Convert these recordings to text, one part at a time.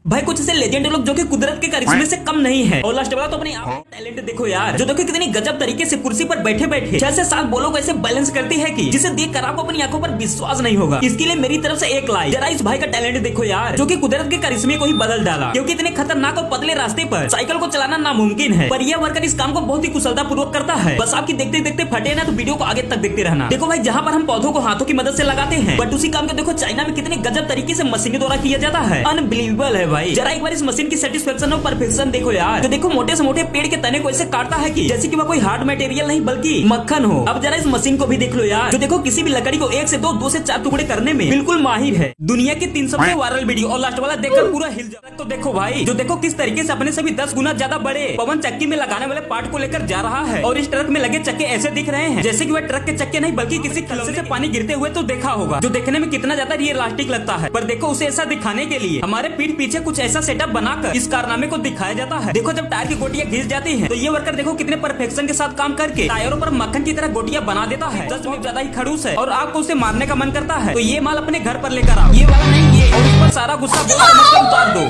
भाई कुछ ऐसे लेजेंड लोग जो कि कुदरत के करिश्मे से कम नहीं है। और लास्ट वाला तो अपने आप टैलेंट देखो यार, जो देखो कितनी गजब तरीके से कुर्सी पर बैठे बैठे 6 से 7 बॉलों को ऐसे बैलेंस करती है कि जिसे देखकर आपको अपनी आंखों पर विश्वास नहीं होगा। इसके लिए मेरी तरफ से एक लाइक। जरा इस भाई का टैलेंट देखो यार, जो कि कुदरत के करिश्मे को ही बदल डाला। क्योंकि इतने खतरनाक और पतले रास्ते पर साइकिल को चलाना नामुमकिन है, पर यह वर्कर इस काम को बहुत ही कुशलता पूर्वक करता है। बस आपकी देखते देखते फटे ना तो वीडियो को आगे तक देखते रहना। देखो भाई, जहाँ पर हम पौधों को हाथों की मदद से लगाते हैं, बट उसी काम को देखो चाइना में कितने गजब तरीके से मशीन द्वारा किया जाता है। अनबिलीवेबल है भाई। जरा एक बार इस मशीन की सेटिस्फेक्शन और परफेक्शन देखो यार। तो देखो मोटे से मोटे पेड़ के तने को ऐसे काटता है कि जैसे कि वह कोई हार्ड मटेरियल नहीं बल्कि मक्खन हो। अब जरा इस मशीन को भी देख लो यार, जो देखो किसी भी लकड़ी को 1 से 2 से 4 टुकड़े करने में बिल्कुल माहिर है। दुनिया की 3 सबसे वायरल वीडियो और लास्ट वाला देखकर पूरा हिल जाता। तो देखो भाई, जो देखो किस तरीके से अपने सभी 10 गुना ज्यादा बड़े पवन चक्की में लगाने वाले पार्ट को लेकर जा रहा है। और इस ट्रक में लगे चक्के ऐसे दिख रहे हैं जैसे कि वह ट्रक के चक्के नहीं बल्कि किसी खिलौने से पानी गिरते हुए तो देखा होगा, जो देखने में कितना ज्यादा रियलिस्टिक लगता है। पर देखो उसे ऐसा दिखाने के लिए हमारे पीठ पीछे कुछ ऐसा सेटअप बनाकर इस कारनामे को दिखाया जाता है। देखो जब टायर की गोटियां घिस जाती हैं, तो ये वर्कर देखो कितने परफेक्शन के साथ काम करके टायरों पर मक्खन की तरह गोटियां बना देता है। सच में ज्यादा ही खड़ूस है और आपको उसे मारने का मन करता है तो ये माल अपने घर पर लेकर आओ। ये वाला नहीं, ये और उस पर सारा गुस्सा उतार दो।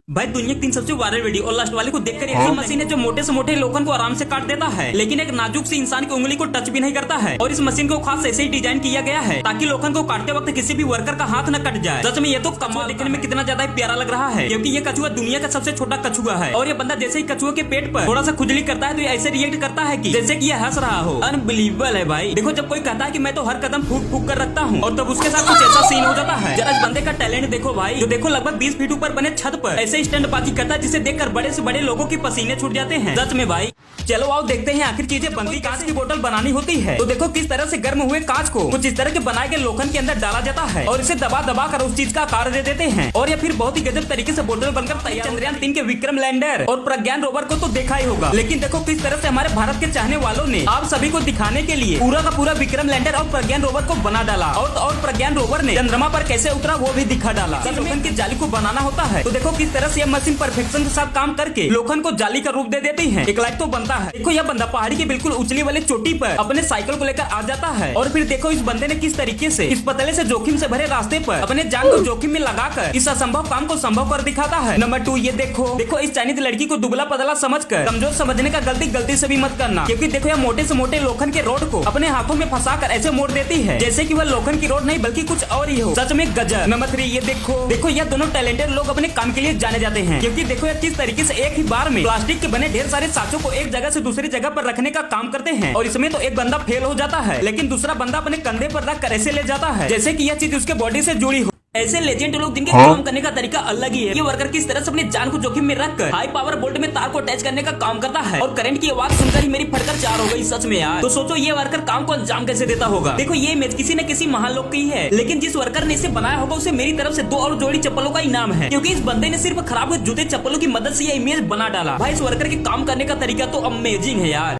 भाई दुनिया की 3 सबसे वायरल वीडियो और लास्ट वाले को देखकर एक मशीन है जो मोटे से मोटे लोखंड को आराम से काट देता है, लेकिन एक नाजुक सी इंसान की उंगली को टच भी नहीं करता है। और इस मशीन को खास ऐसे ही डिजाइन किया गया है ताकि लोखंड को काटते वक्त किसी भी वर्कर का हाथ न कट जाए। सच में ये तो कमाल, देखने में कितना ज्यादा प्यारा लग रहा है, क्योंकि ये कछुआ दुनिया का सबसे छोटा कछुआ है। और ये बंदा जैसे ही कछुआ के पेट पर थोड़ा सा खुजली करता है तो ये ऐसे रिएक्ट करता है कि जैसे कि ये हंस रहा हो। अनबिलीवेबल है भाई। देखो जब कोई कहता है कि मैं तो हर कदम फूक फूक कर रखता हूँ और तब उसके साथ कुछ ऐसा सीन हो जाता है। जरा इस बंदे का टैलेंट देखो भाई, जो देखो लगभग 20 फीट ऊपर बने छत पर ऐसे स्टंटबाजी करता है जिसे देखकर बड़े से बड़े लोगों के पसीने छूट जाते हैं। सच में भाई। चलो आओ देखते हैं आखिर चीजें बनती। कांच की बोतल बनानी होती है तो देखो किस तरह से गर्म हुए कांच को कुछ इस तरह के बनाए गए लोखंड के अंदर डाला जाता है और इसे दबा दबा कर उस चीज का आकार दे देते हैं। और या फिर बहुत ही गजब तरीके से बोतल बनकर तैयार। चंद्रयान 3 के विक्रम लैंडर और प्रज्ञान रोवर को तो देखा ही होगा, लेकिन देखो किस तरह से हमारे भारत के चाहने वालों ने आप सभी को दिखाने के लिए पूरा का पूरा विक्रम लैंडर और प्रज्ञान रोवर को बना डाला। और प्रज्ञान रोवर ने चंद्रमा पर कैसे उतरा वो भी दिखा डाला। लोखंड की जाली को बनाना होता है तो देखो किस तरह से यह मशीन परफेक्शन के साथ काम करके लोखंड को जाली का रूप दे देती है। एक लाइट तो बनता है। देखो यह बंदा पहाड़ी की बिल्कुल उछली वाली चोटी पर अपने साइकिल को लेकर आ जाता है और फिर देखो इस बंदे ने किस तरीके से इस पतले से जोखिम से भरे रास्ते पर अपने जान को जोखिम में लगाकर इस असंभव काम को संभव कर दिखाता है। नंबर 2 ये देखो इस चाइनीज लड़की को दुबला पतला समझकर कमजोर समझने का गलती से भी मत करना, क्योंकि देखो यह मोटे से मोटे लोखंड के रोड को अपने हाथों में फंसाकर ऐसे मोड़ देती है जैसे कि वह लोखंड की रोड नहीं बल्कि कुछ और ही हो। सच में गजब। नंबर 3 ये देखो यह दोनों टैलेंटेड लोग अपने काम के लिए जाने जाते हैं, क्योंकि देखो यह किस तरीके से एक ही बार में प्लास्टिक के बने ढेर सारे साँचों को एक जगह से दूसरी जगह पर रखने का काम करते हैं। और इसमें तो एक बंदा फेल हो जाता है, लेकिन दूसरा बंदा अपने कंधे पर रख कर ऐसे ले जाता है जैसे कि यह चीज उसके बॉडी से जुड़ी हो। ऐसे लेजेंड लोग जिनके काम करने का तरीका अलग ही है। ये वर्कर किस तरह से अपनी जान को जोखिम में रखकर हाई पावर बोल्ट में तार को अटैच करने का काम करता है और करंट की आवाज सुनकर ही मेरी फटकर 4 हो गई। सच में यार, तो सोचो ये वर्कर काम को अंजाम कैसे देता होगा। देखो ये इमेज किसी न किसी महान लोग की है, लेकिन जिस वर्कर ने इसे बनाया होगा उसे मेरी तरफ से 2 और जोड़ी चप्पलों का इनाम है, क्योंकि इस बंदे ने सिर्फ खराब हुए जूते चप्पलों की मदद से यह इमेज बना डाला। भाई इस वर्कर के काम करने का तरीका तो अमेजिंग है यार।